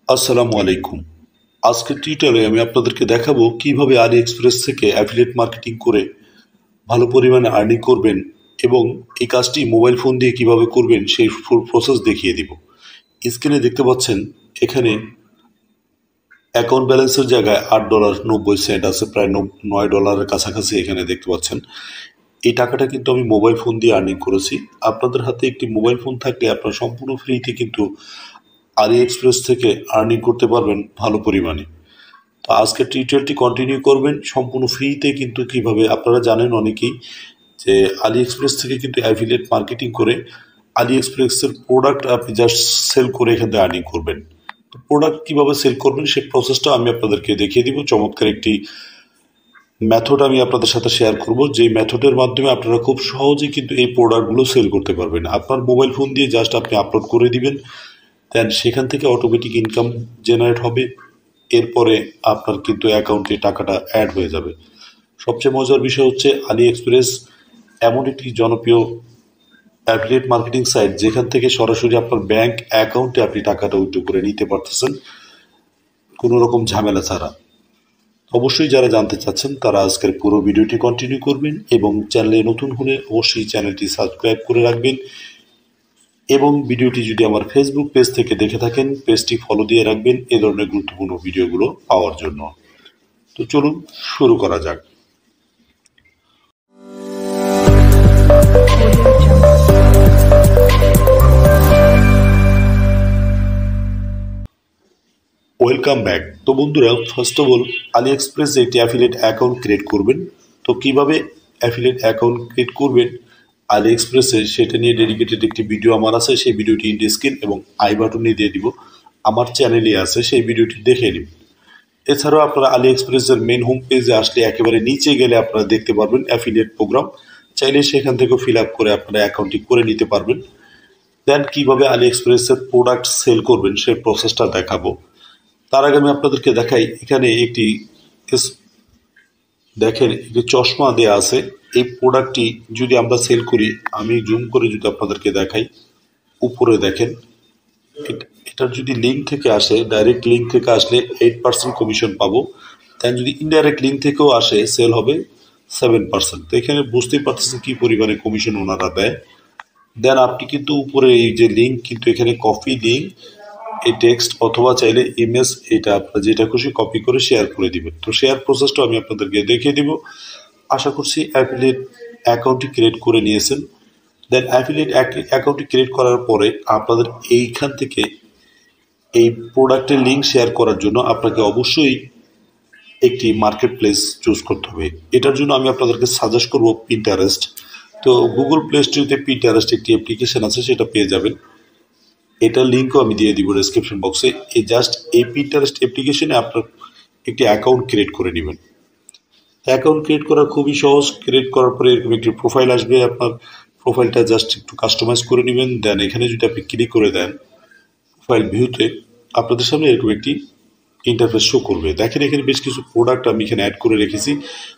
আসসালামু আলাইকুম। আজকের টিউটোরিয়ালে আমি আপনাদেরকে দেখাবো কিভাবে আলি এক্সপ্রেস থেকে অ্যাফিলিয়েট মার্কেটিং করে ভালো পরিমাণে আর্নিং করবেন এবং এই কাজটি মোবাইল ফোন দিয়ে কিভাবে করবেন সেই ফুল প্রসেস দেখিয়ে দিব। স্ক্রিনে দেখতে পাচ্ছেন এখানে অ্যাকাউন্ট ব্যালেন্সের জায়গায় $8.90 আছে, প্রায় $9 কাছাকাছি এখানে দেখতে পাচ্ছেন। এই টাকাটা কিন্তু আমি মোবাইল ফোন দিয়ে আর্নিং করেছি। আপনাদের হাতে একটি মোবাইল ফোন থাকলে আপনারা সম্পূর্ণ ফ্রিতে কিন্তু আলি এক্সপ্রেস থেকে আর্নিং করতে পারবেন ভালো পরিমাণে। তো আজকের টিউটোরিয়ালটি কন্টিনিউ করবেন সম্পূর্ণ ফ্রিতে, কিন্তু কিভাবে আপনারা জানেন অনেকেই যে আলি এক্সপ্রেস থেকে কিন্তু অ্যাফিলিয়েট মার্কেটিং করে আলি এক্সপ্রেসের প্রোডাক্ট আপনি জাস্ট সেল করে এখান থেকে আর্নিং করবেন। তো প্রোডাক্ট কীভাবে সেল করবেন সেই প্রসেসটা আমি আপনাদেরকে দেখিয়ে দিব। চমৎকার একটি মেথড আমি আপনাদের সাথে শেয়ার করব, যেই মেথডের মাধ্যমে আপনারা খুব সহজেই কিন্তু এই প্রোডাক্টগুলো সেল করতে পারবেন। আপনার মোবাইল ফোন দিয়ে জাস্ট আপনি আপলোড করে দিবেন, দেন সেখান থেকে অটোমেটিক ইনকাম জেনারেট হবে। এরপরে আপনার কিন্তু অ্যাকাউন্টে টাকাটা অ্যাড হয়ে যাবে। সবচেয়ে মজার বিষয় হচ্ছে আলি এক্সপ্রেস এমন একটি জনপ্রিয় অ্যাফিলিয়েট মার্কেটিং সাইট যেখান থেকে সরাসরি আপনার ব্যাংক অ্যাকাউন্টে আপনি টাকাটা উইথড্র করে নিতে পারতেছেন কোনো রকম ঝামেলা ছাড়া। অবশ্যই যারা জানতে চাচ্ছেন তারা আজকের পুরো ভিডিওটি কন্টিনিউ করবেন এবং চ্যানেলে নতুন হলে অবশ্যই চ্যানেলটি সাবস্ক্রাইব করে রাখবেন এবং ভিডিওটি যদি আমার ফেসবুক পেজ থেকে দেখে থাকেন পেজটি ফলো দিয়ে রাখবেন এ ধরনের গুরুত্বপূর্ণ ভিডিওগুলো পাওয়ার জন্য। তো চলুন শুরু করা যাক। Welcome back. তো বন্ধুরা, ফার্স্ট অফ অল আলি এক্সপ্রেসে একটি অ্যাফিলিয়েট অ্যাকাউন্ট ক্রিয়েট করবেন। তো কিভাবে অ্যাফিলিয়েট অ্যাকাউন্ট ক্রিয়েট করবেন আলি এক্সপ্রেসে সেটা নিয়ে ডেডিকেটেড একটি ভিডিও আমার আছে, সেই ভিডিওটি ইন ডিসক্রিপশন এবং আই বাটনে দিয়ে দিব, আমার চ্যানেলে আছে, সেই ভিডিওটি দেখে নিন। এছাড়াও আপনারা আলি এক্সপ্রেসের মেন হোম পেজে আসলে একেবারে নিচে গেলে আপনারা দেখতে পারবেন অ্যাফিলিয়েট প্রোগ্রাম, চাইলে সেখান থেকে ফিল আপ করে আপনারা অ্যাকাউন্টটি করে নিতে পারবেন। দেন কিভাবে আলি এক্সপ্রেসের প্রোডাক্ট সেল করবেন সেই প্রসেসটা দেখাবো। তার আগে আমি আপনাদেরকে দেখাই, এখানে একটি দেখেন একটি চশমা দেয়া আছে। এই প্রোডাক্টটি যদি আমরা সেল করি, আমি জুম করে যদি আপনাদেরকে দেখাই, উপরে দেখেন এটার যদি লিঙ্ক থেকে আসে, ডাইরেক্ট লিঙ্ক থেকে আসলে 8% কমিশন পাবো। দেন যদি ইনডাইরেক্ট লিঙ্ক থেকেও আসে সেল হবে 7%। তো এখানে বুঝতেই পারতেছেন কি পরিমাণে কমিশন ওনারা দেয়। দেন আপনি কিন্তু উপরে এই যে লিঙ্ক, কিন্তু এখানে কপি লিঙ্ক, এই টেক্সট অথবা চাইলে ইমেজ, এটা আপনারা যেটা খুশি কপি করে শেয়ার করে দিবেন। তো শেয়ার প্রসেসটা আমি আপনাদেরকে দেখিয়ে দিব। আশা করছি অ্যাফিলিয়েট অ্যাকাউন্টটি ক্রিয়েট করে নিয়েছেন। দেন অ্যাফিলিয়েট অ্যাকাউন্টটি ক্রিয়েট করার পরে আপনাদের এইখান থেকে এই প্রোডাক্টের লিঙ্ক শেয়ার করার জন্য আপনাকে অবশ্যই একটি মার্কেট প্লেস চুজ করতে হবে। এটার জন্য আমি আপনাদেরকে সাজেস্ট করব পিন্টারেস্ট। তো গুগল প্লে স্টোরে পিন্টারেস্ট একটি অ্যাপ্লিকেশন আছে, সেটা পেয়ে যাবেন। এটার লিঙ্কও আমি দিয়ে দিব ডেসক্রিপশন বক্সে। এই জাস্ট এই পিন্টারেস্ট অ্যাপ্লিকেশনে আপনার একটি অ্যাকাউন্ট ক্রিয়েট করে নেবেন। অ্যাকাউন্ট ক্রিয়েট করা খুবই সহজ। ক্রিয়েট করার পরে এরকম একটি প্রোফাইল আসবে, আপনার প্রোফাইলটা জাস্ট একটু কাস্টমাইজ করে নেবেন। দেন এখানে যদি আপনি ক্লিক করে দেন প্রোফাইল ভিউতে, আপনাদের সামনে এরকম একটি ইন্টারফেস শো করবে। দেখেন এখানে বেশ কিছু প্রোডাক্ট আমি এখানে অ্যাড করে রেখেছি।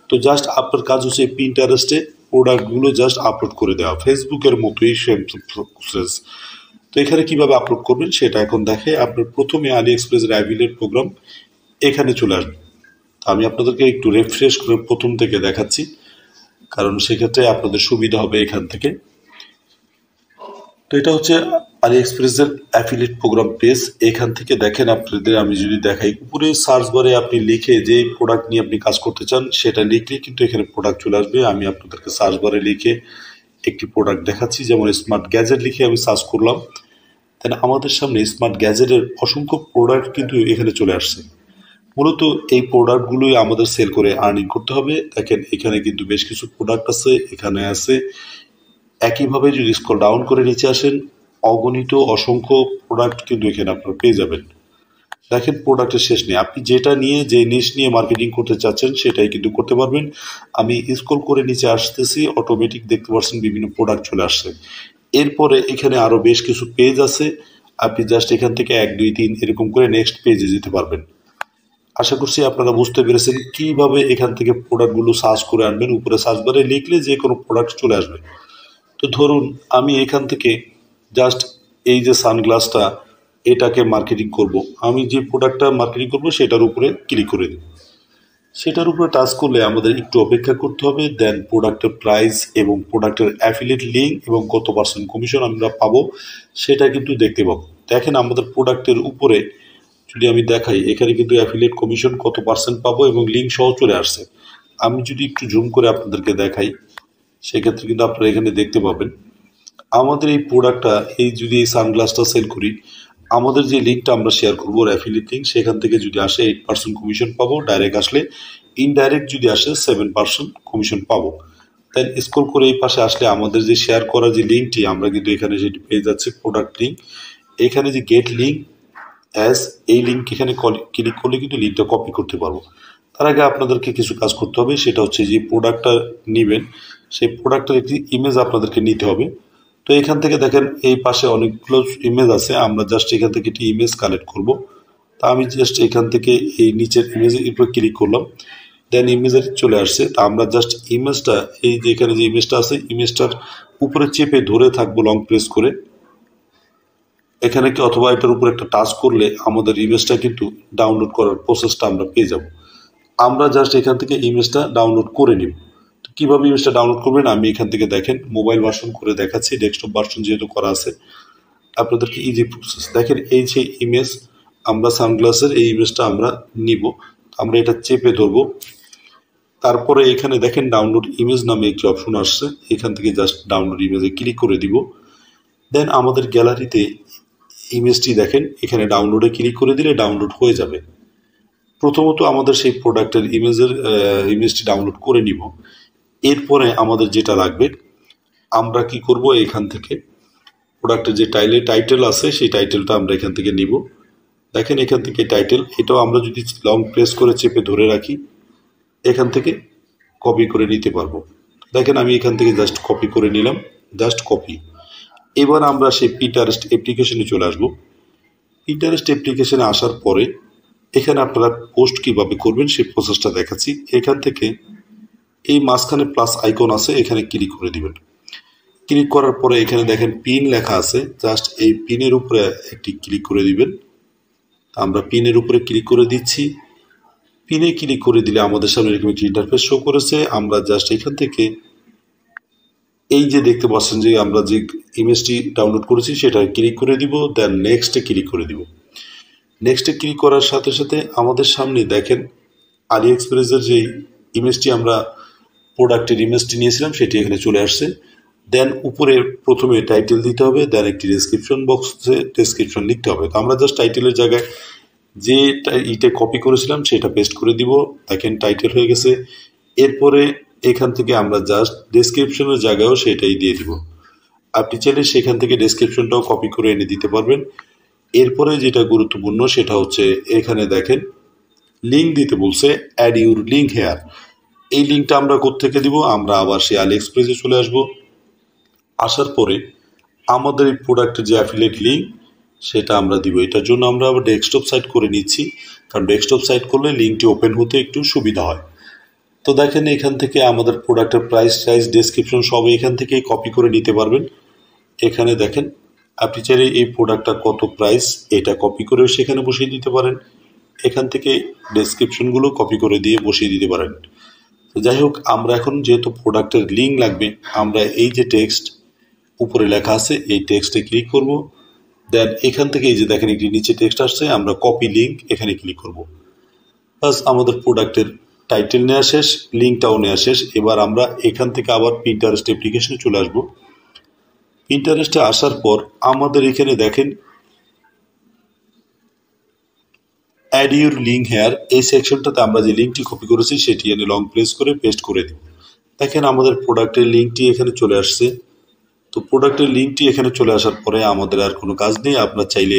তো জাস্ট আপনার কাজ হচ্ছে পিন্টারেস্টে প্রোডাক্টগুলো জাস্ট আপলোড করে দেওয়া, ফেসবুকের মতোই সেম প্রসেস। তো এখানে কিভাবে আপলোড করবেন সেটা এখন দেখে। আপনার প্রথমে আলি এক্সপ্রেসের অ্যাফিলিয়েট প্রোগ্রাম এখানে চলে আসবে। আমি আপনাদেরকে একটু রিফ্রেশ করে প্রথম থেকে দেখাচ্ছি, কারণ সেক্ষেত্রে আপনাদের সুবিধা হবে এখান থেকে। তো এটা হচ্ছে আলি এক্সপ্রেসের অ্যাফিলিয়েট প্রোগ্রাম পেজ। এখান থেকে দেখেন আপনাদের আমি যদি দেখাই, উপরে সার্চ বারে আপনি লিখে যে প্রোডাক্ট নিয়ে আপনি কাজ করতে চান সেটা লিখলে কিন্তু এখানে প্রোডাক্ট চলে আসবে। আমি আপনাদেরকে সার্চ বারে লিখে একটি প্রোডাক্ট দেখাচ্ছি, যেমন স্মার্ট গ্যাজেট লিখে আমি সার্চ করলাম। তাহলে আমাদের সামনে স্মার্ট গ্যাজেটের অসংখ্য প্রোডাক্ট কিন্তু এখানে চলে আসছে। মূলত এই প্রোডাক্টগুলোই আমাদের সেল করে আর্নিং করতে হবে। দেখেন এখানে কিন্তু বেশ কিছু প্রোডাক্ট আছে, এখানে আছে। একইভাবে যদি স্ক্রল ডাউন করে নিচে আসেন, অগণিত অসংখ্য প্রোডাক্ট কিন্তু এখানে আপনারা পেয়ে যাবেন। দেখেন প্রোডাক্টের শেষ নেই, আপনি যেটা নিয়ে যে নিশ নিয়ে মার্কেটিং করতে চাচ্ছেন সেটাই কিন্তু করতে পারবেন। আমি স্ক্রল করে নিচে আসতেছি, অটোমেটিক দেখতে পাচ্ছেন বিভিন্ন প্রোডাক্ট চলে আসছে। এরপরে এখানে আরও বেশ কিছু পেজ আছে, আপনি জাস্ট এখান থেকে 1 2 3 এরকম করে নেক্সট পেজে যেতে পারবেন। আশা করছি আপনারা বুঝতে পেরেছেন কিভাবে এখান থেকে প্রোডাক্টগুলো সার্চ করে আনবেন। উপরে সার্চ বারে লিখলে যে কোনো প্রোডাক্ট চলে আসবে। তো ধরুন আমি এখান থেকে জাস্ট এই যে সানগ্লাসটা এটাকে মার্কেটিং করব, আমি যে প্রোডাক্টটা মার্কেটিং করব সেটার উপরে ক্লিক করে দেব। সেটার উপরে টাচ করলে আমাদের একটু অপেক্ষা করতে হবে, দেন প্রোডাক্টের প্রাইস এবং প্রোডাক্টের অ্যাফিলিয়েট লিঙ্ক এবং কত পার্সেন্ট কমিশন আমরা পাবো সেটা কিন্তু দেখতে পাবো। দেখেন আমাদের প্রোডাক্টের উপরে যদি আমি দেখাই, এখানে কিন্তু অ্যাফিলিয়েট কমিশন কত পার্সেন্ট পাবো এবং লিঙ্ক সহ চলে আসছে। আমি যদি একটু জুম করে আপনাদেরকে দেখাই, সেক্ষেত্রে কিন্তু আপনারা এখানে দেখতে পাবেন আমাদের এই প্রোডাক্টটা, যদি এই সানগ্লাসটা সেল করি, আমাদের যে লিঙ্কটা আমরা শেয়ার করবো অ্যাফিলিয়েট লিঙ্ক, সেখান থেকে যদি আসে 8% কমিশন পাবো, ডাইরেক্ট আসলে, ইনডাইরেক্ট যদি আসে 7% কমিশন পাবো। দেন স্ক্রল করে এই পাশে আসলে আমাদের যে শেয়ার করা যে লিঙ্কটি, আমরা কিন্তু এখানে যেটি পেয়ে যাচ্ছে প্রোডাক্ট লিঙ্ক, এখানে যে গেট লিঙ্ক অ্যাজ, এই লিঙ্ক এখানে ক্লিক করলে কিন্তু লিঙ্কটা কপি করতে পারবো। তার আগে আপনাদেরকে কিছু কাজ করতে হবে, সেটা হচ্ছে যে প্রোডাক্টটা নেবেন, সেই প্রোডাক্টের একটি ইমেজ আপনাদেরকে নিতে হবে। তো এখান থেকে দেখেন এই পাশে অনেকগুলো ইমেজ আছে, আমরা জাস্ট এখান থেকে একটি ইমেজ কালেক্ট করব। তা আমি জাস্ট এখান থেকে এই নিচের ইমেজের উপরে ক্লিক করলাম, দেন ইমেজের চলে আসছে। তা আমরা জাস্ট ইমেজটা, এই যে এখানে যে ইমেজটা আছে, ইমেজটার উপরে চেপে ধরে থাকবো লং প্রেস করে এখানে কি, অথবা এটার উপর একটা টাচ করলে আমাদের ইমেজটা কিন্তু ডাউনলোড করার প্রসেসটা আমরা পেয়ে যাব। আমরা জাস্ট এখান থেকে ইমেজটা ডাউনলোড করে নিব। তো কীভাবে ইমেজটা ডাউনলোড করবেন, আমি এখান থেকে দেখেন মোবাইল ভার্সন করে দেখাচ্ছি, ডেস্কটপ ভার্সন যেহেতু করা আছে আপনাদেরকে ইজি প্রসেস। দেখেন এই যে ইমেজ, আমরা সানগ্লাসের এই ইমেজটা আমরা নিব, আমরা এটা চেপে ধরবো। তারপরে এখানে দেখেন ডাউনলোড ইমেজ নামে একটি অপশন আসছে, এখান থেকে জাস্ট ডাউনলোড ইমেজে ক্লিক করে দিব। দেন আমাদের গ্যালারিতে ইমেজটি দেখেন, এখানে ডাউনলোডে ক্লিক করে দিলে ডাউনলোড হয়ে যাবে। প্রথমত আমাদের সেই প্রোডাক্টের ইমেজটি ডাউনলোড করে নিব। এরপরে আমাদের যেটা লাগবে, আমরা কি করব, এখান থেকে প্রোডাক্টের যে টাইটেল আছে সেই টাইটেলটা আমরা এখান থেকে নিব। দেখেন এখান থেকে টাইটেল, এটাও আমরা যদি লং প্রেস করে চেপে ধরে রাখি, এখান থেকে কপি করে নিতে পারবো। দেখেন আমি এখান থেকে জাস্ট কপি করে নিলাম, জাস্ট কপি। এবার আমরা সেই পিন্টারেস্ট অ্যাপ্লিকেশনে চলে আসবো। পিন্টারেস্ট অ্যাপ্লিকেশনে আসার পরে এখানে আপনারা পোস্ট কিভাবে করবেন সেই প্রসেসটা দেখাচ্ছি। এখান থেকে এই মাঝখানে প্লাস আইকন আছে, এখানে ক্লিক করে দিবেন। ক্লিক করার পরে এখানে দেখেন পিন লেখা আছে, জাস্ট এই পিনের উপরে একটি ক্লিক করে দিবেন। আমরা পিনের উপরে ক্লিক করে দিচ্ছি। পিনে ক্লিক করে দিলে আমাদের সামনে এরকম একটি ইন্টারফেস শো করেছে। আমরা জাস্ট এখান থেকে এই যে দেখতে পাচ্ছেন যে আমরা যে ইমেজটি ডাউনলোড করেছি সেটা ক্লিক করে দিব, দেন নেক্সটে ক্লিক করে দিব। নেক্সটে ক্লিক করার সাথে সাথে আমাদের সামনে দেখেন আলি এক্সপ্রেসের যে ইমেজটি, আমরা প্রোডাক্টের ইমেজটি নিয়েছিলাম সেটি এখানে চলে আসছে। দেন উপরে প্রথমে টাইটেল দিতে হবে, দেন একটি ডেসক্রিপশন বক্সে ডেসক্রিপশন লিখতে হবে। তো আমরা জাস্ট টাইটেলের জায়গায় যে ইটা কপি করেছিলাম সেটা পেস্ট করে দিব। দেখেন টাইটেল হয়ে গেছে। এরপরে এখান থেকে আমরা জাস্ট ডেসক্রিপশনের জায়গায়ও সেটাই দিয়ে দিব। আপনি চাইলে সেখান থেকে ডেসক্রিপশনটাও কপি করে এনে দিতে পারবেন। এরপরে যেটা গুরুত্বপূর্ণ সেটা হচ্ছে এখানে দেখেন লিঙ্ক দিতে বলছে, অ্যাড ইউর লিঙ্ক হেয়ার। এই লিঙ্কটা আমরা কোত্থেকে দিব, আমরা আবার সেই আলি এক্সপ্রেসে চলে আসব। আসার পরে আমাদের এই প্রোডাক্টের যে অ্যাফিলিয়েট লিঙ্ক সেটা আমরা দিব। এটার জন্য আমরা আবার ডেস্কটপ সাইট করে নিচ্ছি, কারণ ডেস্কটপ সাইট করলে লিঙ্কটি ওপেন হতে একটু সুবিধা হয়। তো দেখেন এখান থেকে আমাদের প্রোডাক্টের প্রাইস ডেসক্রিপশন সব এখান থেকে কপি করে নিতে পারবেন। এখানে দেখেন আপনি চাইলে এই প্রোডাক্টটা কত প্রাইস এটা কপি করে সেখানে বসিয়ে দিতে পারেন। এখান থেকে ডেসক্রিপশনগুলো কপি করে দিয়ে বসিয়ে দিতে পারেন। তো যাই হোক, আমরা এখন যেহেতু প্রোডাক্টের লিঙ্ক লাগবে, আমরা এই যে টেক্সট উপরে লেখা আছে এই টেক্সটে ক্লিক করব। দেন এখান থেকে এই যে দেখেন একটি নিচে টেক্সট আসছে, আমরা কপি লিঙ্ক এখানে ক্লিক করব। বাস আমাদের প্রোডাক্টের টাইটেল নেওয়া শেষ, লিঙ্কটাও নেওয়া শেষ। এবার আমরা এখান থেকে আবার পিন্টারেস্ট অ্যাপ্লিকেশনে চলে আসব। পিন্টারেস্টে আসার পর আমাদের এখানে দেখেন অ্যাড ইউর লিঙ্ক হেয়ার, এই সেকশনটাতে আমরা যে লিঙ্কটি কপি করেছি সেটি এনে লং প্রেস করে পেস্ট করে দিই। দেখেন আমাদের প্রোডাক্টের লিঙ্কটি এখানে চলে আসছে। তো প্রোডাক্টের লিঙ্কটি এখানে চলে আসার পরে আমাদের আর কোনো কাজ নেই। আপনার চাইলে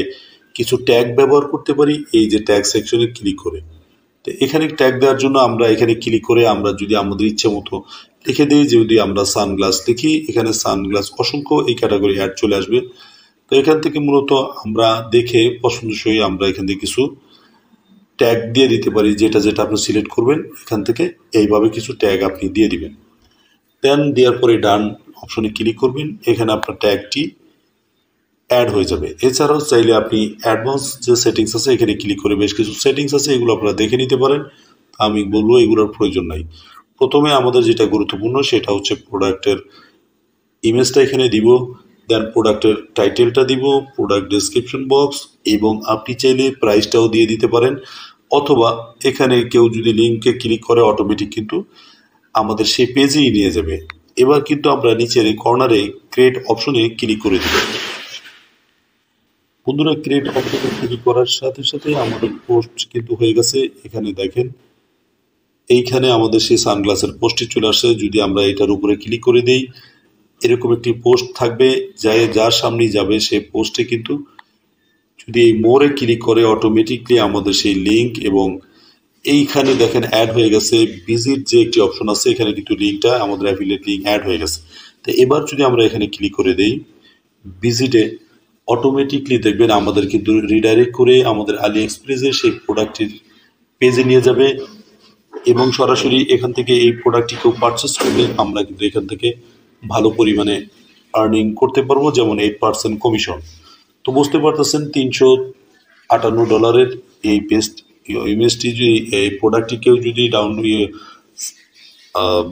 কিছু ট্যাগ ব্যবহার করতে পারি এই যে ট্যাগ সেকশনে ক্লিক করে। তো এখানে ট্যাগ দেওয়ার জন্য আমরা এখানে ক্লিক করে আমরা যদি আমাদের ইচ্ছে মতো লিখে দিই, যদি আমরা সানগ্লাস লিখি, এখানে সানগ্লাস অসংখ্য এই ক্যাটাগরি অ্যাড চলে আসবে। তো এখান থেকে মূলত আমরা দেখে পছন্দসই আমরা এখান থেকে কিছু ট্যাগ দিয়ে দিতে পারি, যেটা যেটা আপনি সিলেক্ট করবেন এখান থেকে এইভাবে কিছু ট্যাগ আপনি দিয়ে দিবেন। দেন দেওয়ার পরে ডান অপশনে ক্লিক করবেন, এখানে আপনার ট্যাগটি অ্যাড হয়ে যাবে। এছাড়াও চাইলে আপনি অ্যাডভান্স যে সেটিংস আছে এখানে ক্লিক করে বেশ কিছু সেটিংস আছে, এগুলো আপনারা দেখে নিতে পারেন। আমি বলবো এগুলোর প্রয়োজন নাই। প্রথমে আমাদের যেটা গুরুত্বপূর্ণ সেটা হচ্ছে প্রোডাক্টের ইমেজটা এখানে দিব, দেন প্রোডাক্টের টাইটেলটা দিব, প্রোডাক্ট ডেসক্রিপশন বক্স, এবং আপনি চাইলে প্রাইসটাও দিয়ে দিতে পারেন, অথবা এখানে কেউ যদি লিঙ্কে ক্লিক করে অটোমেটিক কিন্তু আমাদের সেই পেজেই নিয়ে যাবে। এবার কিন্তু আমরা নিচের এই কর্নারে ক্রিয়েট অপশনে ক্লিক করে দিব। বন্ধুরা, ক্রিয়েট অপশনে ক্লিক করার সাথে সাথে আমাদের পোস্ট কিন্তু হয়ে গেছে। এখানে দেখেন এইখানে আমাদের সেই সানগ্লাসের পোস্টটি চলে আসে। যদি আমরা এটার উপরে ক্লিক করে দেই, এরকম একটি পোস্ট থাকবে, যার সামনে যাবে সেই পোস্টে কিন্তু যদি এই মোড়ে ক্লিক করে অটোমেটিকলি আমাদের সেই লিঙ্ক, এবং এইখানে দেখেন অ্যাড হয়ে গেছে ভিজিট যে একটি অপশন আছে, এখানে কিন্তু লিঙ্কটা আমাদের অ্যাফিলিয়েট লিঙ্ক অ্যাড হয়ে গেছে। তো এবার যদি আমরা এখানে ক্লিক করে দেই ভিজিটে, অটোমেটিকলি দেখবেন আমাদের কিন্তু রিডাইরেক্ট করে আমাদের আলি এক্সপ্রেসের সেই প্রোডাক্টটির পেজে নিয়ে যাবে, এবং সরাসরি এখান থেকে এই প্রোডাক্টটি কেউ পারচেস করলে আমরা কিন্তু এখান থেকে ভালো পরিমাণে আর্নিং করতে পারবো, যেমন 8% কমিশন। তো বুঝতে পারতেছেন $358 এই পেস্ট ইমেজটি যদি এই প্রোডাক্টটি কেউ যদি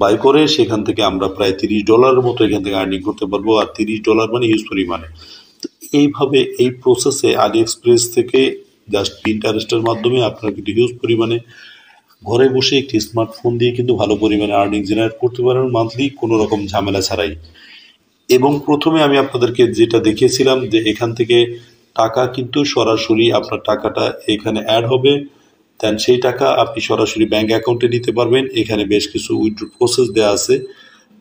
বাই করে, সেখান থেকে আমরা প্রায় $30 মতো এখান থেকে আর্নিং করতে পারবো। আর $30 মানে হিউজ পরিমাণে। তো এইভাবে এই প্রসেসে আলি এক্সপ্রেস থেকে জাস্ট পিন্টারেস্টের মাধ্যমে আপনারা কিন্তু হিউজ পরিমাণে ঘরে বসে একটি স্মার্টফোন দিয়ে কিন্তু ভালো পরিমাণে আর্নিং জেনারেট করতে পারেন মান্থলি, কোনো রকম ঝামেলা ছাড়াই। এবং প্রথমে আমি আপনাদেরকে যেটা দেখিয়েছিলাম যে এখান থেকে টাকা কিন্তু সরাসরি আপনার টাকাটা এখানে অ্যাড হবে, দেন সেই টাকা আপনি সরাসরি ব্যাংক অ্যাকাউন্টে নিতে পারবেন। এখানে বেশ কিছু উইথড্র প্রসেস দেওয়া আছে,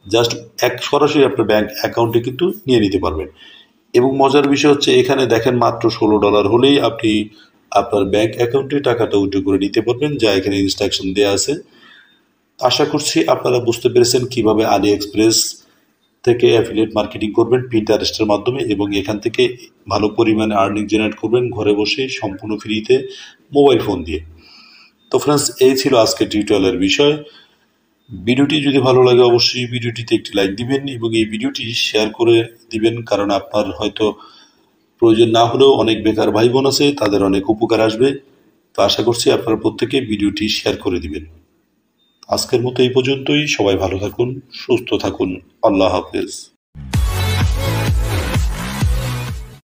জাস্ট সরাসরি আপনার ব্যাংক অ্যাকাউন্টে কিন্তু নিয়ে নিতে পারবেন। এবং মজার বিষয় হচ্ছে এখানে দেখেন মাত্র $16 হলেই আপনি আপনার ব্যাংক অ্যাকাউন্টে টাকাটা উইথড্র করে নিতে পারবেন, যা এখানে ইনস্ট্রাকশন দেওয়া আছে। আশা করছি আপনারা বুঝতে পেরেছেন কিভাবে আলি এক্সপ্রেস থেকে অ্যাফিলিয়েট মার্কেটিং করবেন পিন্টারেস্টের মাধ্যমে, এবং এখান থেকে ভালো পরিমাণে আর্নিং জেনারেট করবেন ঘরে বসে সম্পূর্ণ ফ্রিতে মোবাইল ফোন দিয়ে। তো ফ্রেন্ডস, এই ছিল আজকে টিউটোরিয়ালের বিষয়। ভিডিওটি যদি ভালো লাগে অবশ্যই ভিডিওটিতে একটি লাইক দিবেন, এবং এই ভিডিওটি শেয়ার করে দিবেন, কারণ আপনার হয়তো প্রয়োজন না হলেও অনেক বেকার ভাই বোন আছে, তাদের অনেক উপকার আসবে। তো আশা করছি আপনারা প্রত্যেকে ভিডিওটি শেয়ার করে দিবেন। আজকের মতো এই পর্যন্তই। সবাই ভালো থাকুন, সুস্থ থাকুন। আল্লাহ হাফেজ।